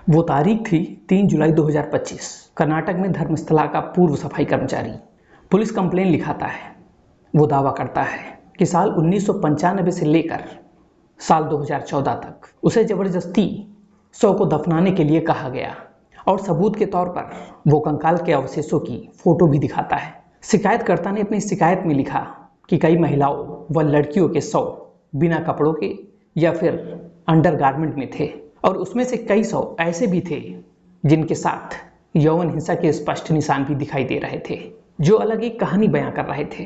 वो तारीख थी 3 जुलाई 2025। कर्नाटक में धर्मस्थला का पूर्व सफाई कर्मचारी पुलिस कंप्लेन लिखाता है। वो दावा करता है कि साल 1995 से लेकर साल 2014 तक उसे जबरदस्ती शव को दफनाने के लिए कहा गया और सबूत के तौर पर वो कंकाल के अवशेषों की फोटो भी दिखाता है। शिकायतकर्ता ने अपनी शिकायत में लिखा कि कई महिलाओं व लड़कियों के शव बिना कपड़ों के या फिर अंडरगारमेंट में थे और उसमें से कई शव ऐसे भी थे जिनके साथ यौन हिंसा के स्पष्ट निशान भी दिखाई दे रहे थे, जो अलग एक कहानी बयां कर रहे थे।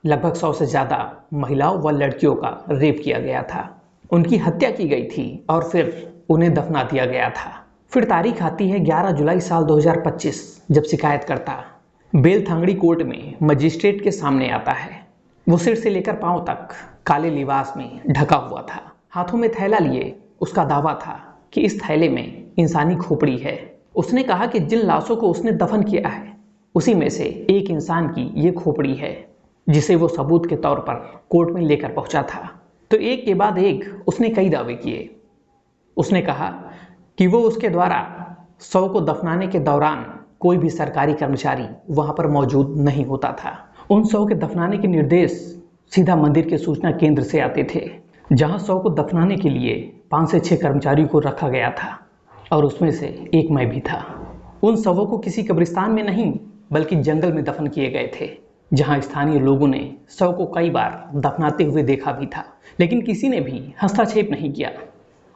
लगभग 100 से ज़्यादा महिलाओं व लड़कियों का रेप किया गया था, उनकी हत्या की गई थी और फिर उन्हें दफना दिया गया था। फिर तारीख आती है 11 जुलाई साल 2025, जब शिकायतकर्ता बेलथांगड़ी कोर्ट में मजिस्ट्रेट के सामने आता है। वो सिर से लेकर पांव तक काले लिबास में ढका हुआ था, हाथों में थैला लिए। उसका दावा था कि इस थैले में इंसानी खोपड़ी है। उसने कहा कि जिन लाशों को उसने दफन किया है उसी में से एक इंसान की ये खोपड़ी है, जिसे वो सबूत के तौर पर कोर्ट में लेकर पहुंचा था। तो एक के बाद एक उसने कई दावे किए। उसने कहा कि वो उसके द्वारा शव को दफनाने के दौरान कोई भी सरकारी कर्मचारी वहां पर मौजूद नहीं होता था। उन शव के दफनाने के निर्देश सीधा मंदिर के सूचना केंद्र से आते थे, जहां शव को दफनाने के लिए 5 से 6 कर्मचारियों को रखा गया था और उसमें से एक मैं भी था। उन शवों को किसी कब्रिस्तान में नहीं बल्कि जंगल में दफन किए गए थे, जहां स्थानीय लोगों ने शव को कई बार दफनाते हुए देखा भी था, लेकिन किसी ने भी हस्तक्षेप नहीं किया।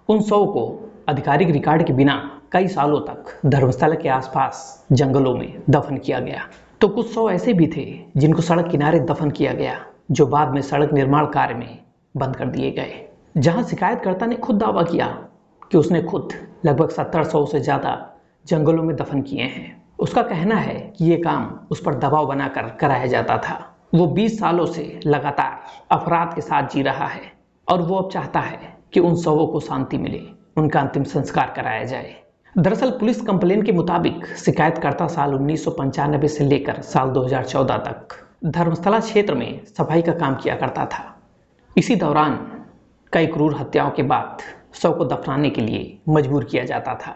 उन शव को आधिकारिक रिकॉर्ड के बिना कई सालों तक धर्मस्थला के आसपास जंगलों में दफन किया गया। तो कुछ शव ऐसे भी थे जिनको सड़क किनारे दफन किया गया, जो बाद में सड़क निर्माण कार्य में बंद कर दिए गए। जहां शिकायतकर्ता ने खुद दावा किया कि उसने खुद लगभग 70-100 से ज़्यादा जंगलों में दफन किए हैं। उसका कहना है कि ये काम उस पर दबाव बनाकर कराया जाता था। वो 20 सालों से लगातार अपराध के साथ जी रहा है और वो अब चाहता है कि उन शवों को शांति मिले, उनका अंतिम संस्कार कराया जाए। दरअसल पुलिस कंप्लेन के मुताबिक शिकायतकर्ता साल 1995 से लेकर साल 2014 तक धर्मस्थला क्षेत्र में सफाई का काम किया करता था। इसी दौरान कई क्रूर हत्याओं के बाद शव को दफनाने के लिए मजबूर किया जाता था।